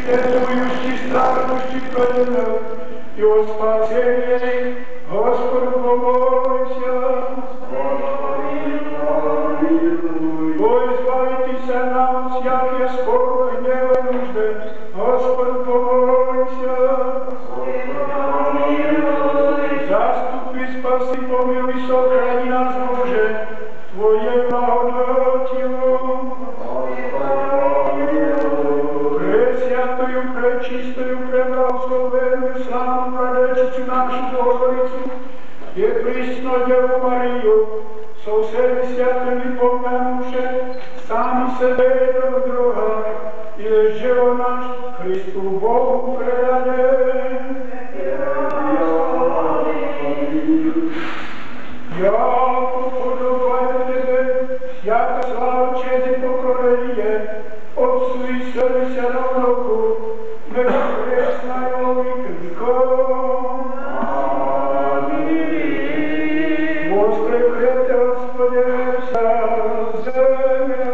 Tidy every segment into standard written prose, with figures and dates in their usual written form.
Петрующий страждущий проявил, и о спасении Господу помолимся. О, избавитеся нам всякие скорби, гнева и нужды, Господу помолимся. Заступи, спаси, помилуй, сохрани нас, Боже, Твоей благодатью. Пресвятую, пречистую, преблагословенную, славную Владычицу нашу Богородицу, и пресную Деву Марию, со всеми святыми помянувши, сами себе друг друга, и живо наш Христу Богу предадем. Яко подобает Тебе, свята слава, честь и покровение, Отцу и Сыну и Святому Духу, ныне пресно и во веки веков. Аминь. Воскрепите, Господи, вся земля,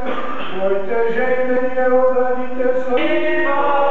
бойте же не удадите слава.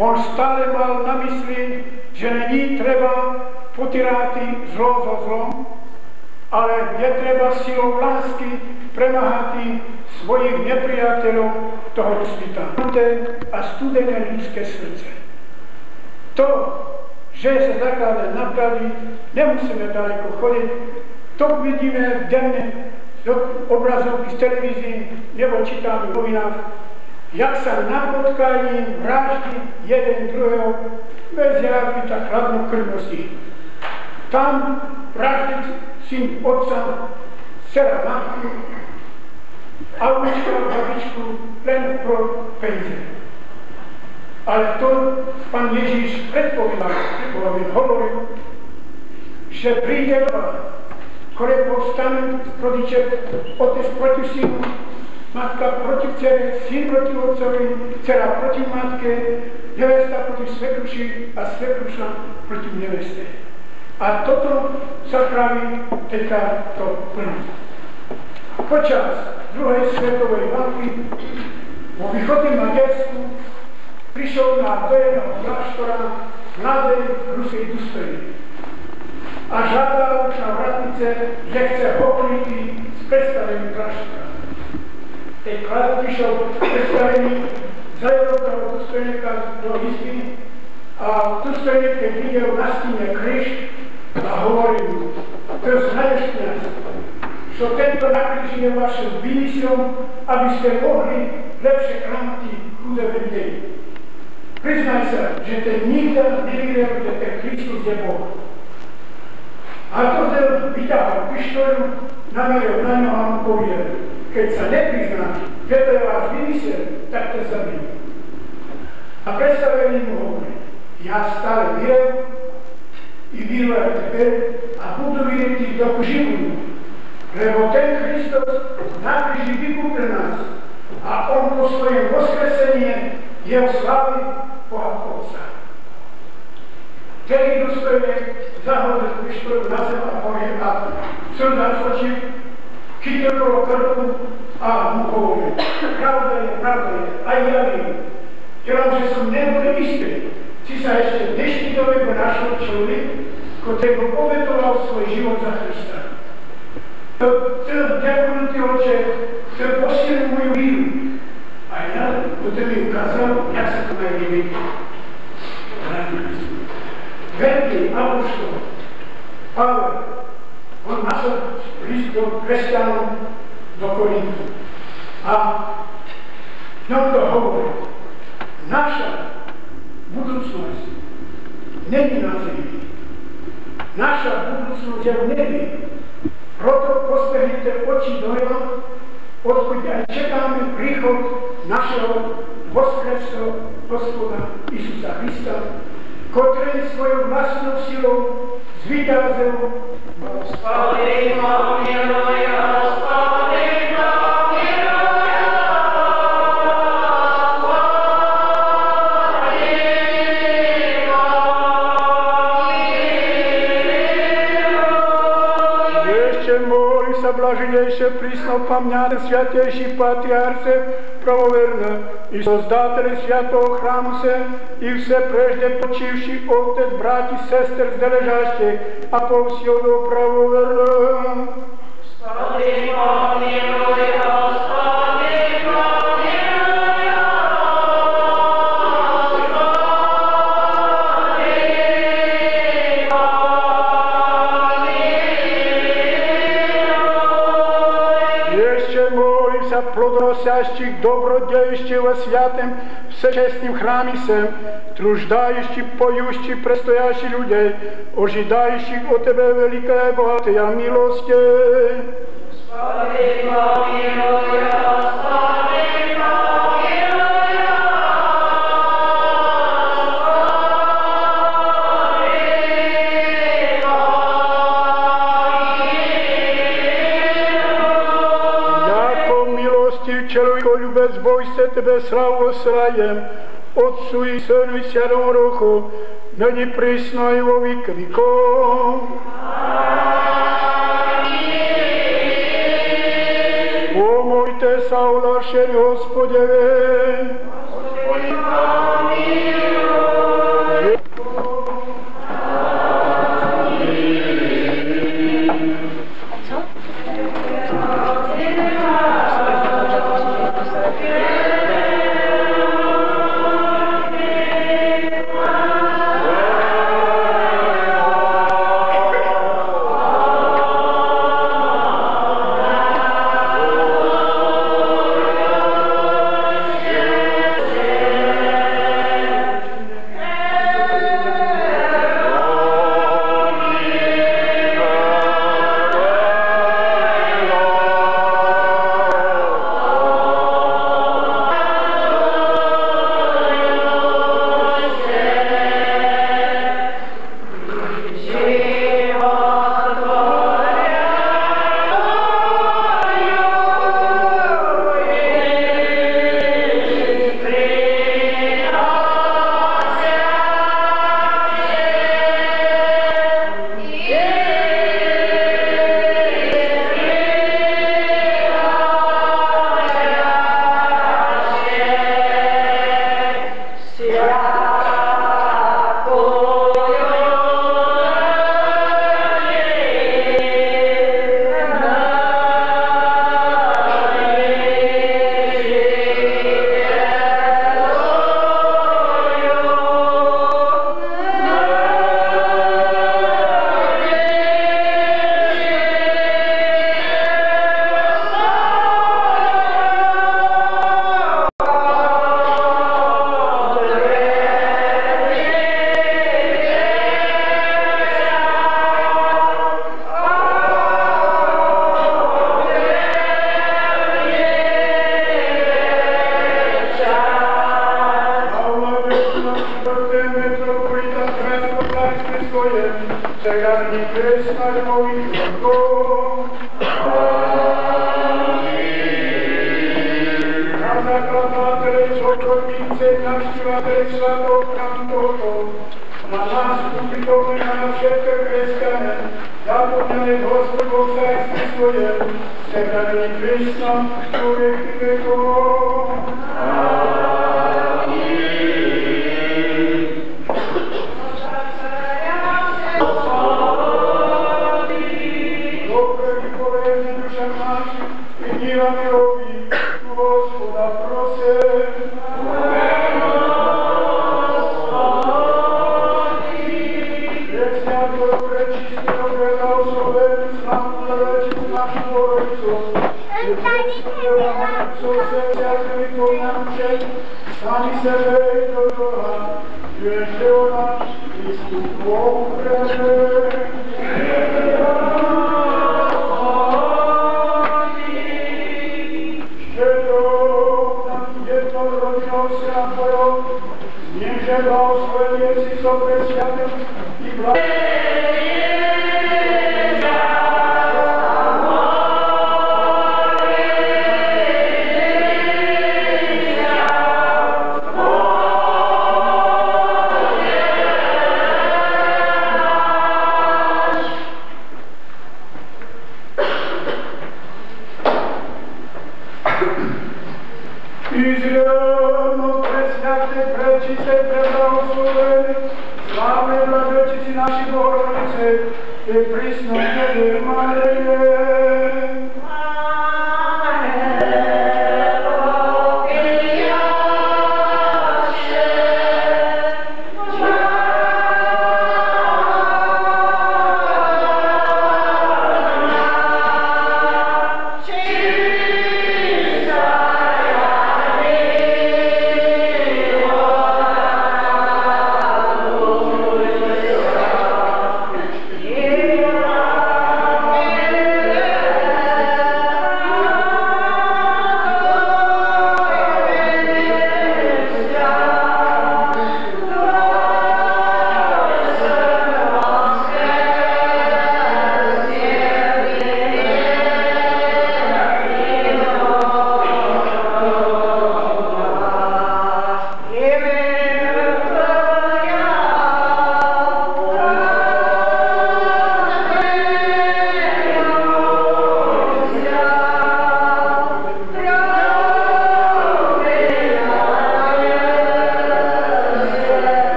On stále mal na mysli, že není treba potiráti zlo so zlom, ale je treba silou lásky premáhať svojich nepriateľov toho sveta a studené ľudské srdce. To, že sa zakladá na pravdy, nemusíme ďaleko chodiť, to vidíme denne do obrazovky z televízii nebo čítáme v novinách, jak sa na potkaní vraždí jeden druhého bez jakby tak hladnokrvnosti. Tam vraždiť syn otca, dcera matku a ulička babičku len pro peniaze. Ale to pán Ježíš predpovedal, hovoril, že príde doba, ktoré povstanú rodiče, otec proti synu, matka proti dcere, syn proti otcovi, dcera proti matke, nevesta proti svekruši a svekruša proti neveste. A toto sa praví teďka to plní. Počas druhej svetovej války vo východnom Maďarsku prišiel na dojeného kláštora mladej ruskej důstojník a žádal na vratnice, že chce hovoriť s predstavením kláštora. Teď prišiel predstavený, zajel toho důstojníka do izby a důstojník, keď videl na stíne kríž, a hovorí mu, to znaješ kňaz, že tento na kríži je vašim výmyslom, aby ste mohli lepšie krámať chudé ľudí. Priznaj sa, že ten nikto nevidel, že ten Kristus je Boh. A to vyťahal pištoľu, nameril na ňo a mu povedal, keď sa nepriznáš, že to je váš výmysel, tak to zabijú. A predstavený mu hovorí, ja stále viem, i víru aj teper a budú vidieť do životu. Lebo ten Kristus na kríži vykúpil nás a on po svojom voskresení je v slavy Boha Otca. Vtedy důstojník zahodil pištolu na zem a povie a slza z očí, chytil kolo krku a mu hovoril. Pravda je, aj ja vím. Jenomže som nebol istý. Si sa ešte v dnešní dobe našiel človek, ktorý obetoval svoj život za Krista. Ďakujem ti, Oče, že posilil moju víru. A ja potom mi ukázal, jak sa to majú robiť. Veľký apoštol Pavel, on nasol list do kresťanom do Korintu. A nám to hovorí, naša budúcnosť není na zemi. Naša budúcnosť je v nebi. Proto postehnite oči do neba, odkud aj čekáme príchod našeho voskresného Gospoda Isusa Krista, ktorý svojou vlastnou silou zvíťazil. Gospodino, miluj, Gospodino, blaženejšie prísno pamäťné sviatejší patriarce pravoverne i sozdáteli sviatého chrámu se i vse prežde počívši otec, bráti, sester zde ležášte a povsiodou pravoverne. Gospodino, miluj, Gospodino, plodonosiaщих добродеющих во святым всечестным храме сем, труждающих, поющих, предстоящих людей, ожидающих от Тебе великой богатая милости. Господи, помилуй, Господи, Člověkolюбец, boj se Tebe slavu srajem, Otcu i Synu i Svätému Duchu, nyní prísno i vo věky věkov. Amen. Pomojte sa, uľašení Hospodeve. Hospodin, Jeruzalémových rukou. Na zakladatele, sokorníce, navštívatele svatou kantotu, na nás ubytovné na všetko kresťané, zapomněli Gospodu cárství svoje, sebrali Krista, člověky vekov. Sami sebe do Boha, ježe ona Kristu tvou preme. Štědou tam jednorodnou syna tvojou, něže blahoslovený si sobě světem i Izraelno presňate, prečiste, preblahoslovene, slávne vladačici naši Bohorodice, te prisno tebe, Marie.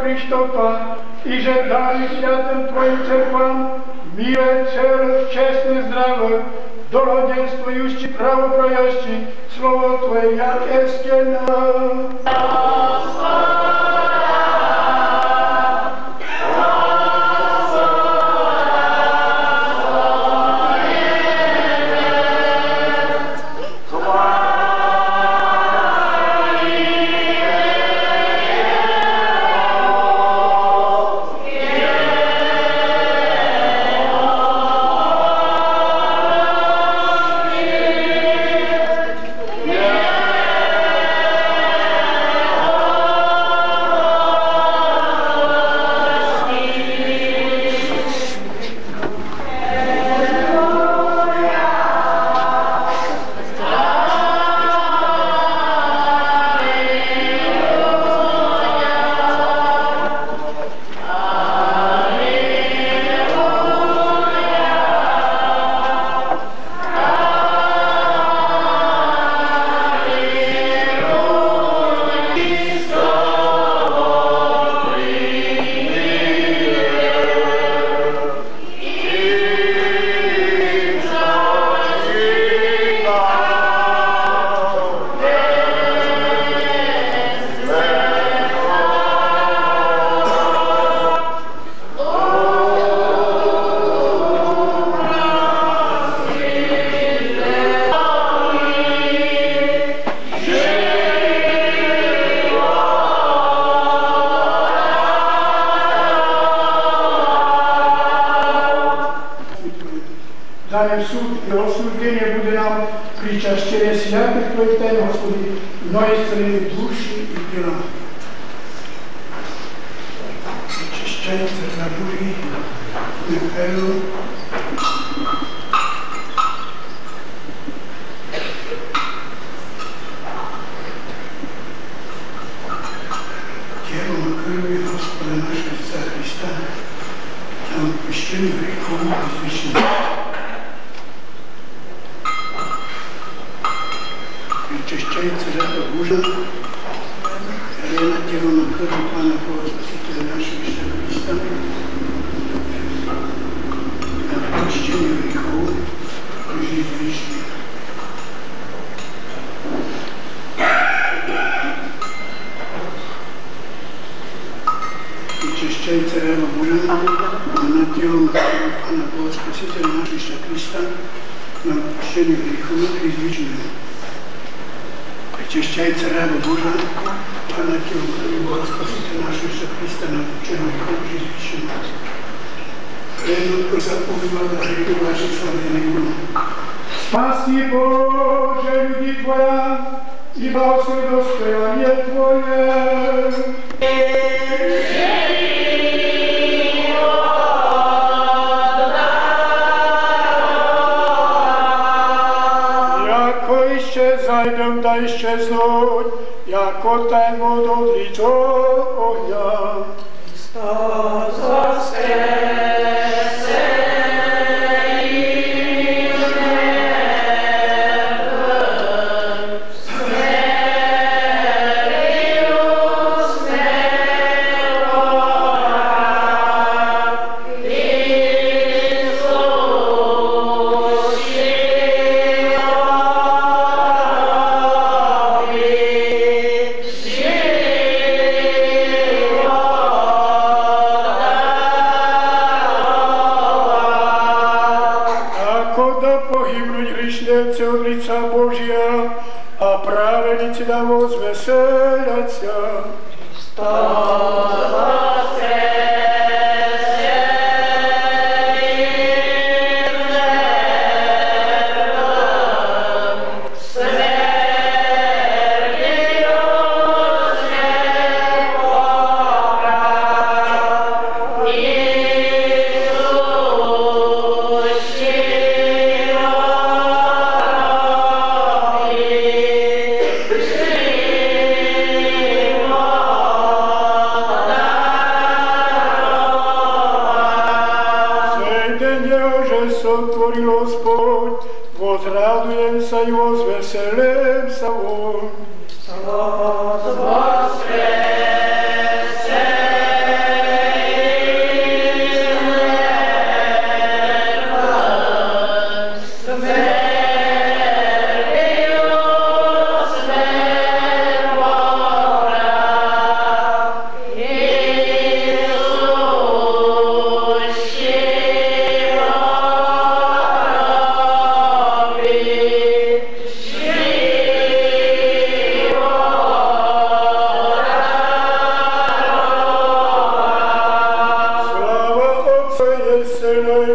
Krištofa, i že dáli světem tvojim cerkvám míre, čest, čestné, zdravé, dolodenstvujući, pravoprajaći, slovo tvoje jak estěna. Yeah. святых Твоих тайн, Господи, но исцелили души и тела. Очищается за Божий Михаил. Телом и кровью Господа нашего Иисуса Христа, на отпущение грехов извечных. Очищается жертва Божия, рена телом и кровью Пана Бога Спасителя нашего Иисуса Христа, на отпущение грехов и жизнь вечную. Очищается рена Божия, на телом и кровью Пана Бога Спасителя нашего Иисуса Христа, на отпущение грехов и жизнь вечную. Очищается раба Божия, Пана телом крови Бога Спасителя нашего Иисуса Христа, на отпущение грехов и жизнь вечную. Предут заповедал на грехи ваши славяны Богу. Спаси Боже люди Твоя, и благослови достояние Твое. Исчезайдем да исчезнуть, яко тень воду отличет огня. Христос воскресе из мертвых, смертью смерть враг, и от лица Божия, а праведницы да возвеселятся. Христос воскресе из мертвых, смертью смерть враг, сотворил Господь, возрадуемся и возвеселимся вон. Христос воскресе из мертвых, смертью смерть враг,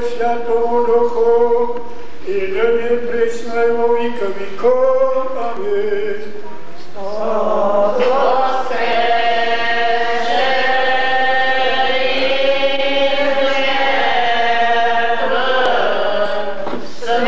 Святому Духу, и ныне пресно и во века веков. Аминь. Христос воскресе из мертвых, смертью смерть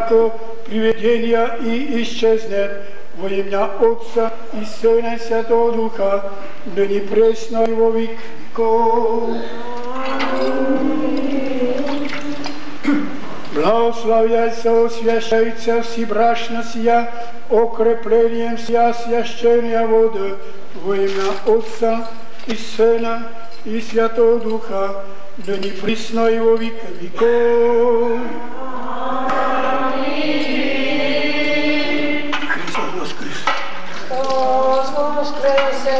враг, привидения и исчезнет во имя Отца и Сына и Святого Духа, ныне пресно и во век веков. Благословляйся, освящается всебрачно сия, окреплением сия священная вода во имя Отца и Сына и Святого Духа, ныне пресно и во век веков. Христос воскресе!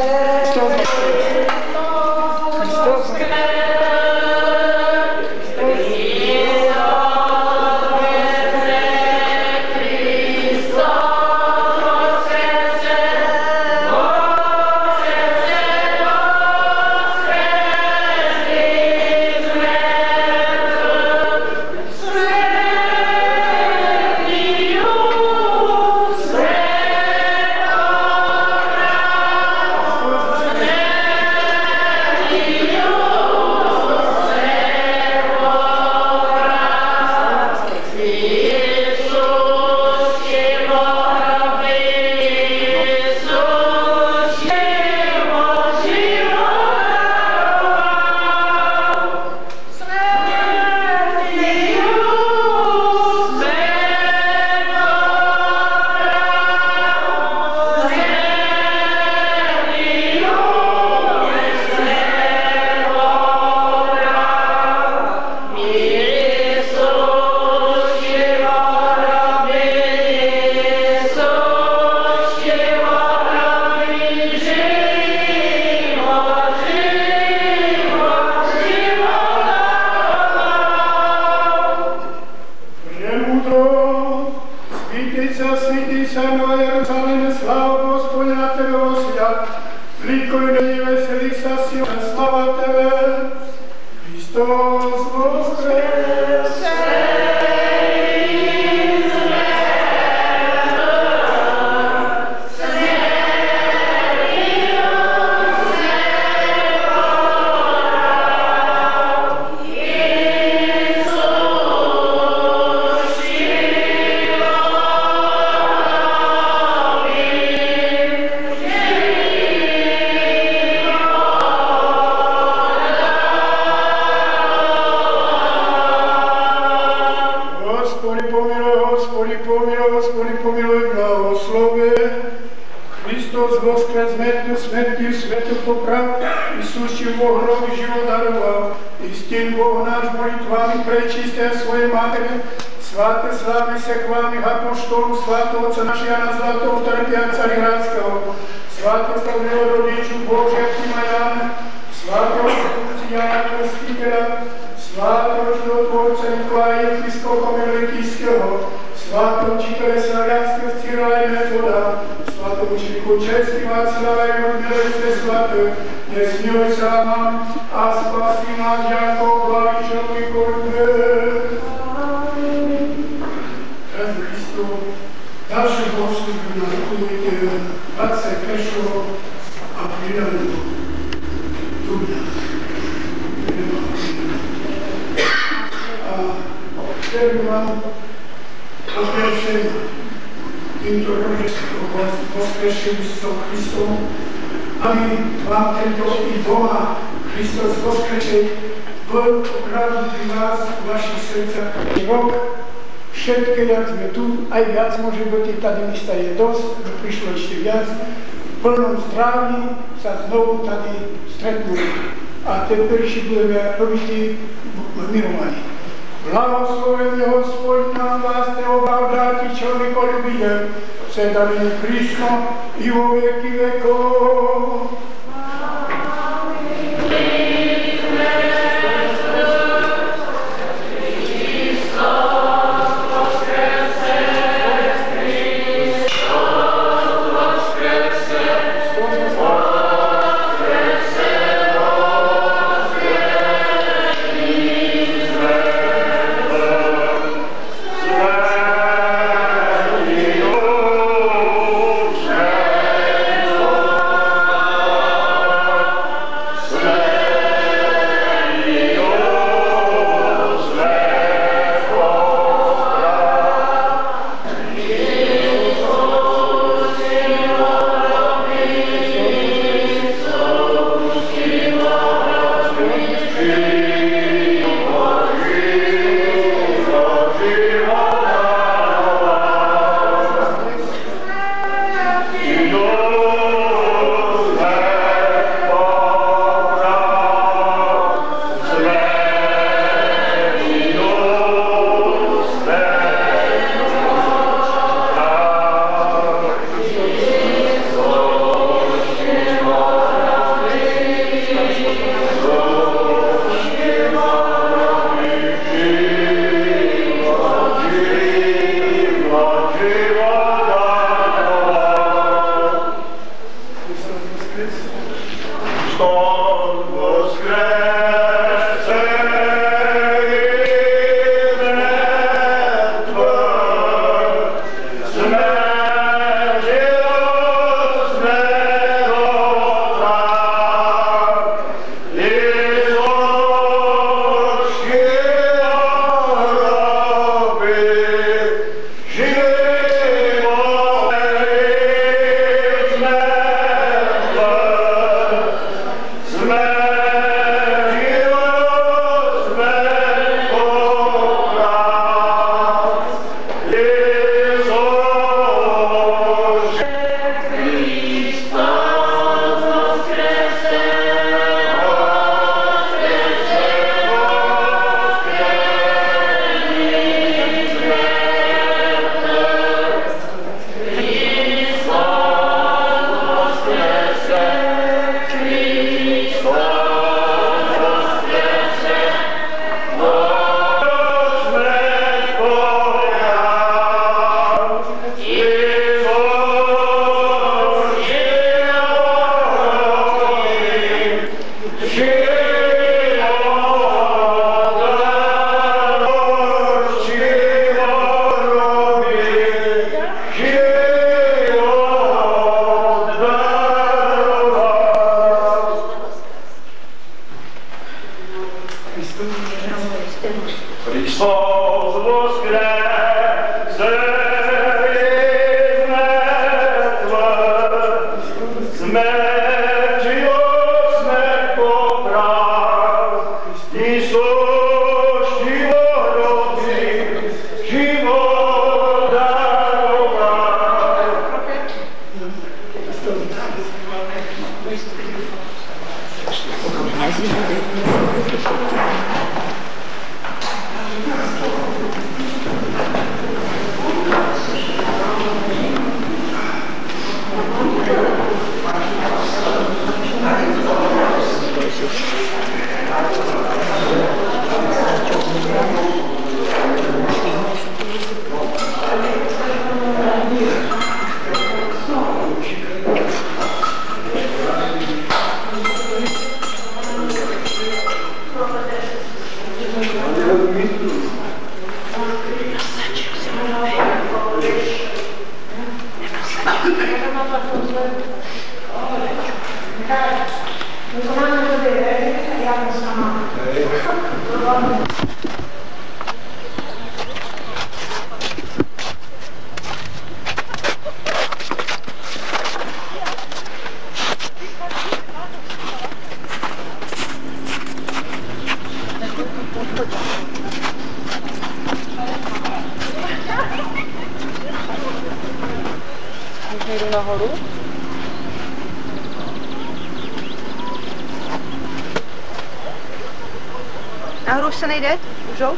Otec, Hristos voskres. Poprav i suštil Boh nový život daroval. Istin Boh náš molitvami prečisté svoje Matere, sváte slávy sa chváli apoštolu, svátého Otca naša Jana Zlatého, trpiaca Carihrádského, sváte slavného rodiču Božia Tima Jana, svátého slavci Jana Krstiteľa, svátého životvorca Nikolaja Episkopa Miletijského, svátého učitele Slavianského Cyrila i Metoda, svátého učiteľu Česky Václava i Milejste svaté, nesmiluj sa nám a spasí nás jako blavičový korbe. Pred Kristom, ďalšie božstvu na rukovite 20 kešov a pridali do dňa. A chcem vám poprešeň týmto rožestvom voskrešným s Kristom, aby vám tento i doma Kristus voskreseň bol opravdu pri vás v vašich srdcach. Rok, všetky, jak sme tu, aj viac môže byť, tady místa je dosť, prišlo ešte viac, v plnom zdraví sa znovu tady stretnuli. A teperši budeme robiť mirovanie. Blahosloven je Hospod nám vás neobavdáti človekolubíjem, předaný Kristom i vo věky vekov. Oh Hristos voskresl iz mrtvých, smrtí smrt poprav, Isus živorodný, život daroval. Jdu nahoru. Nahoru už se nejde? Můžou?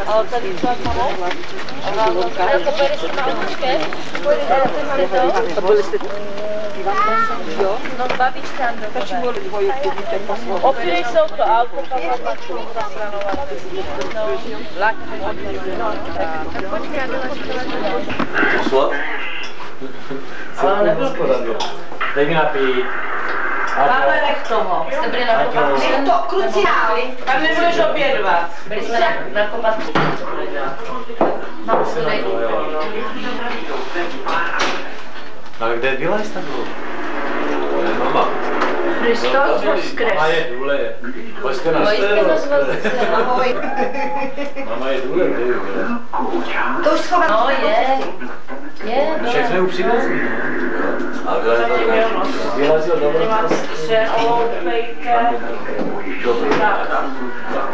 Ale tady třeba samou? Jako pojede s těma autíčkem? To byli jste... Jo? No babička Androkové. Opět jsou to auto, tam matku zasranovat. No, vlak. Tak počkej, já byla Co? Ale nebyl Dej mi napít. Máme nech toho. Jste byli na kopatku? Je to krucinál. Tam nebudeš obědvat. Byli jsme na kopatku. Ale kde byla jsi tam? Mama. Hristos voskres. Mama je důle. Pojďte na Ahoj. Mama je důle, kde je? To už schovám. No je. Všechno je upřímnostní, no. A vylezil do Střelou, pejke.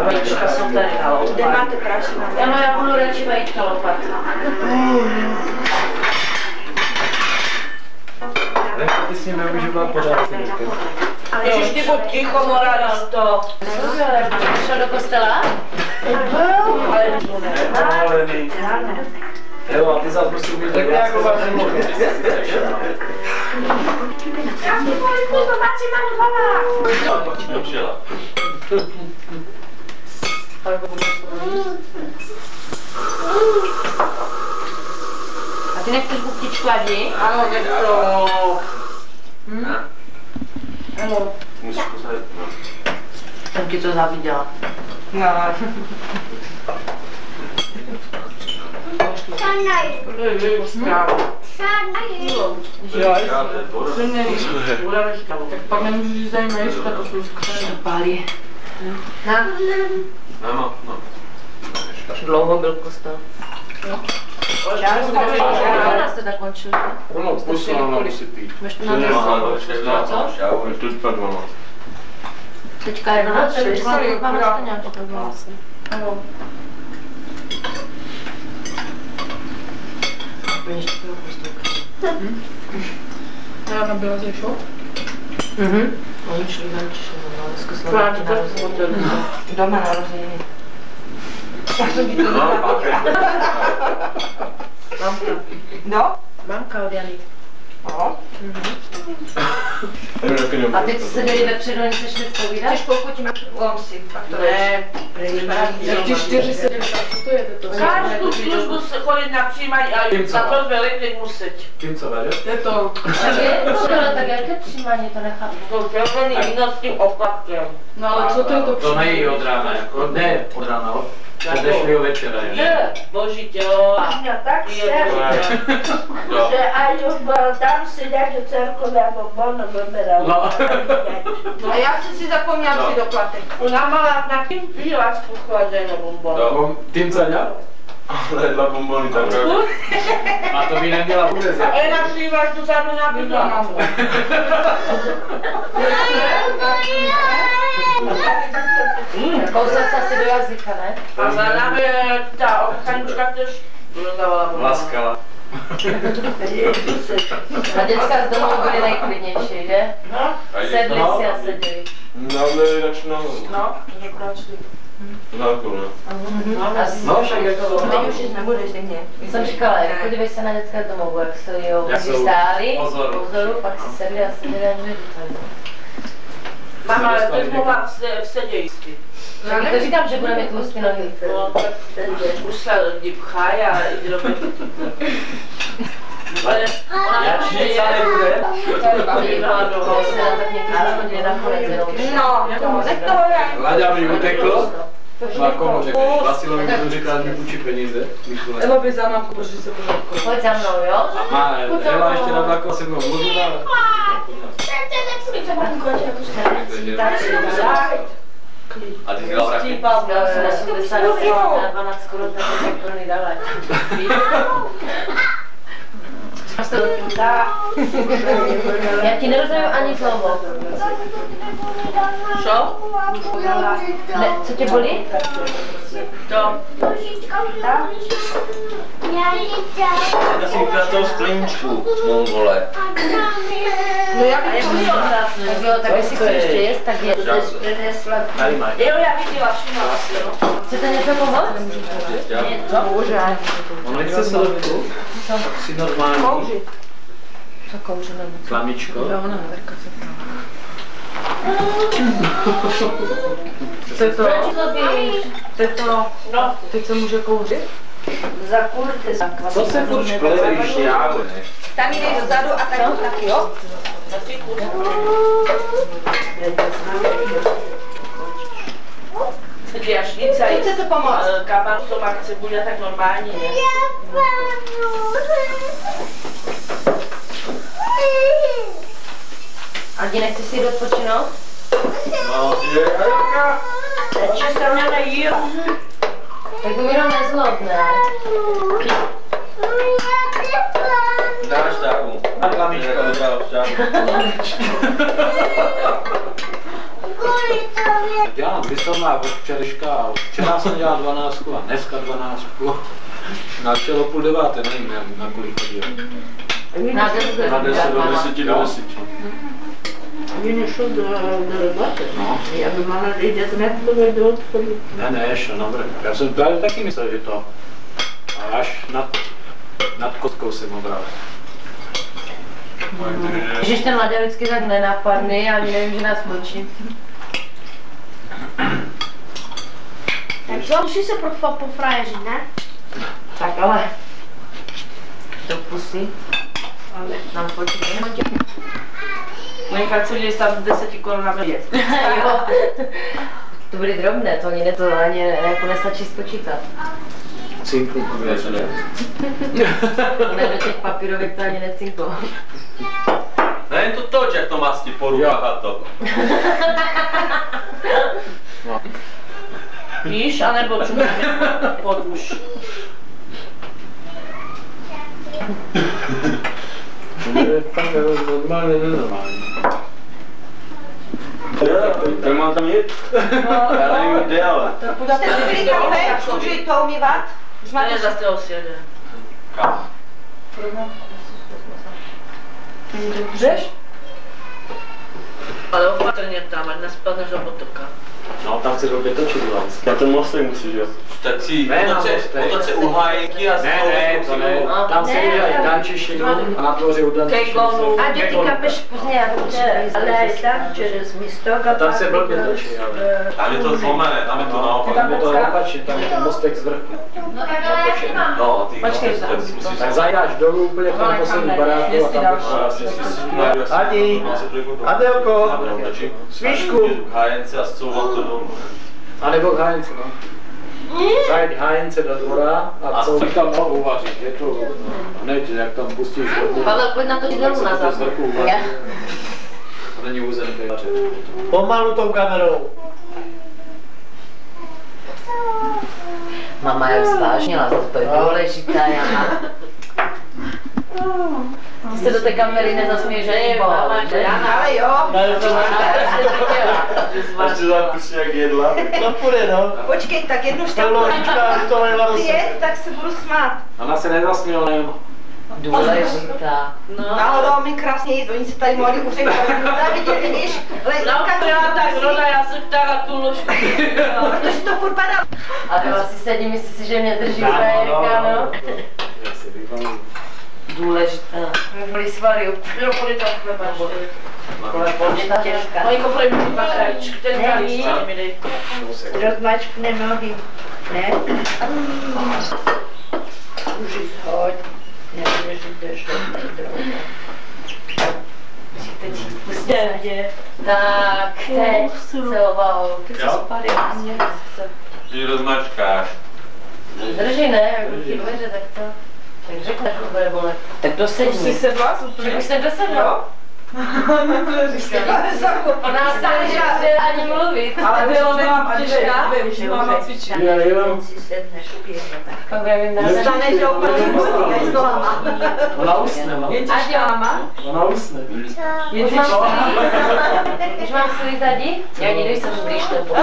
Vajíčka jsou tady na loupat. Kde máte prašinu? Ano, já budu radši vajíčka loupat. Ty s ním nemůžu být pořád. Ježiš, ty buď ticho, moralisto. Šel do kostela? Ale Nepovolený. Jo, a ty zás prostě umíš tak nějak vás nemohl. já si pojďte, zobačte, mám hlava. To přijela. A ty nechceš buktičku, Adi? Ano, nechci. Ano. Musíš posadit. Jsem ti to zaviděla. Já. Tak pak nemůžu říct za jméně, to jsou skvělé. Pálí. Na. No. Dlouho byl kostel. Jo. Já jste tak končili. No, pustil nám musí pít. Teďka je 12, teďka je 12 nějak to bylo. Já nebyla ze šok? Oni šli ven, dneska Slováky narozeniny. Doma narozeniny. Já jsem ti to nevěděla. Mamka. No? Mamka od Jany. A teď seděli vepředu, oni se šli zpovídat? Když pokud mám si, tak to ne. Ty 4 seděli, tak co to je to? Každou službu se chodit na přijímání a za to velmi muset. Tím co vede? Je to. Tak jaké přijímání, to nechápu. To červený víno s tím oplatkem. No ale co to je to To nejí od rána, jako ne od rána, od dnešního večera. Je, boží tělo. A tak že aj už bol tam sedět do celkové bombonu vyberal. A já jsem si zapomněla si doplatek. Ona mala na kým píla chladené bonbon. Tím co dělal? Ale 2 bombony tak. A to by neměla vůbec. A ona přijela tu zároveň na bydla. Kousek se asi do jazyka, ne? A za námi ta obchanička tež dodávala bonbon. Laskala. A děcka z domu byly nejklidnější, že? No, Sedli si a seděli. No, ale začnou. no, akorát šli. Zákon, No, však je to Teď už jít nebudeš, tak mě. Jsem říkala, podívej se na dětská domovu, jak se jo, Jak jsou stáli, pozoru. pozoru, pak si sedli a seděli a nevěděli. Mama, ale teď mohla v sedějství. Já to říkám, že budeme mít tlustý nohy. No, tak už se lidi pchají a jde do pěti. Ale ona Jak nic nebude. To se nám tak někdy zachodili nakonec jenom. No, tak toho já. Láďa mi utekl. No komu řekneš? Vasilovi mi říkal, že mi půjčí peníze. Eva by za mámku, protože se pořádku. Pojď za mnou, jo? A má, Eva ještě navlakla se mnou mluvila, ale... A ty dělal taky. Stípal, měl jsem na 80 na 12 korun, tak to korun dále. Já ti nerozumím ani slovo. Co? Ne, co tě bolí? To. Já si na toho skleničku, mongole. No já A bych jak to mi měla. krásné. Tak jo, tak jestli chceš ještě jíst, tak je. Tady máš. Jo, já viděla, všimala si, no. Chcete něco pomoct? Ono chce sladku. Jsi normální. Co kouříme? Klamičko. Jo, ona Verka se ptala. Co je to? Proč to bíš? To je to. No, Teď se může kouřit? Zakurte za Co se furt školíš, já ne? Tam jdeš dozadu a tady taky, jo? za ty kus. Jašnica i Chcete pomoct? kabán to má cibule, tak normálně je. A ti nechci si jít odpočinout? No, je Erika. Teď se mě nejí. Tak to mi jenom nezlob, ne? Dáš šťávu. A klamičko. Dělám vyslovná od včerejška. Včera jsem dělal 12 a dneska 12. Na čelo 8:30, nevím na kolik chodil. Na 10 Na 10 do 10 do 10. Він йшов до роботи. No. Я думала, йде з метлою до odchodu. Ne, šel na vrch. Já jsem právě taky myslel, že to až nad kostkou jsem obral. Když ten Laďa vždycky tak nenapadne, já nevím, že nás mlčí. Tak co, musí se pofrajeřit, ne? Tak ale. To pusí. Ale nám počítá. Monika chce tam 10 korun na měsíc. Jo. To byly drobné, to ani jako nestačí spočítat. Cinku, ne? Ne, do těch papírovek to ani necinklo. Len to toč, jak to masti po rukách a to. Víš, anebo čumě pod uš. To je tam normálně, nenormální. Tak mám tam jít? Já nevím kde, ale. Jste byli tam ven, můžu jít to umývat? Už Ne, máte zase ho sjede. Kam? Můžeš? Ale opatrně tam, ať nespadneš do potoka. No, tam se blbě točit Lansk. Na ten most musíš, jo? Tak si Ne, otoč se u hájenky a Ne, to ne. Tam se dělají dančišinu a na dvoře u dančišinu se... A děti kapeš později, ale tam через místok a Tam se blbě točí, ale... Tam je to zlomené, tam je to naopak. Tam je to opačně, tam je to mostek z vrchu. No, ty Počkej, musíš... Tak zajáš dolů úplně k tomu poslední baráku a tam budeš... Adi! Adelko! Svíšku! Hájence a zcouvat to dolů. A nebo k hájence, no. Zajď hájence do dvora a co tam no, uvařit. Je to hned, jak tam pustíš vodu. Pavel, pojď na to dolů na západ. To není území vařit. Pomalu tou kamerou. Mama jak zvážnila, to je důležitá, Jana. Ty se do té kamery nezasměješ, že je mama, Jana. Ale jo. Ještě zákusí jak jedla. No půjde, no. Počkej, tak jednu šťávku. To nejla do sebe. Tak se budu smát. Ona se nezasměla jenom. Důležitá. Náhodou mi krásně jíst, oni se tady mohli uřeknout. Tady vidíš, Já jsem ptala tu ložku. protože to furt padá. A ty asi sedí, myslíš si, že mě drží vajeka, no? Já si vybavu. Důležitá. Byly svaly, jo, půjde to chleba. Ale půjde ta těžká. No, jako první patračk, ten kalíš, mi dej. Rozmačkne nohy. Ne? Už jsi hoď. Nebudeš držet tak dlouho. Teď pustě. Tak, teď celovou. Teď se spali. Ty rozmačkáš. Drží, ne? Jak ti dveře, tak to. Tak řekne, že to bude bolet. Tak dosedni. Jsi sedla? Že už jsem dosedla. Ona se nemůže ani mluvit. Ale bylo nám těžká. už mám cvičit. Jo. Si sedneš upěrně tak. Pak budeme mít nás. Staneš do úplně s nohama. Ona usne, no. Ať jo, mama. Ona usne. Už mám slít tady? Já nikdy jsem když nebo.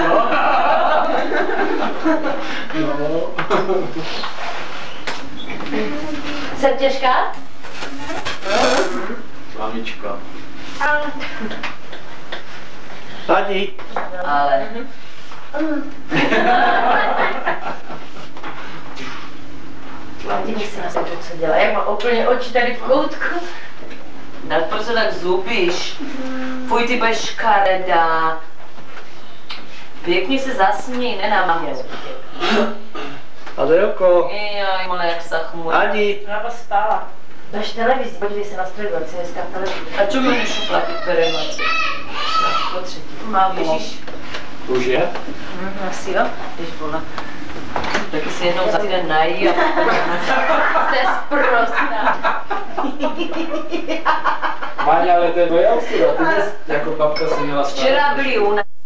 Jsem těžká? Mamička. Adi! Ale. Díky se na sebe, co dělá. Jak má úplně oči tady v koutku. Tak proč se tak zubíš? Fuj, ty budeš škaredá. Pěkně se zasměj, ne na mamě. Adelko! Jaj, mole, jak se chmurí. Adi! Baba spala. Dáš televizi, podívej se na středovací, dneska v televizi. A čo mi šuplaky bereme? Po třetí. Mám, Ježíš. Už je? Asi jo, když byla. Taky si jednou za týden nají a to je sprostá. Váňa, ale to je moje ostuda. Ty jako babka si měla Včera byli u nás.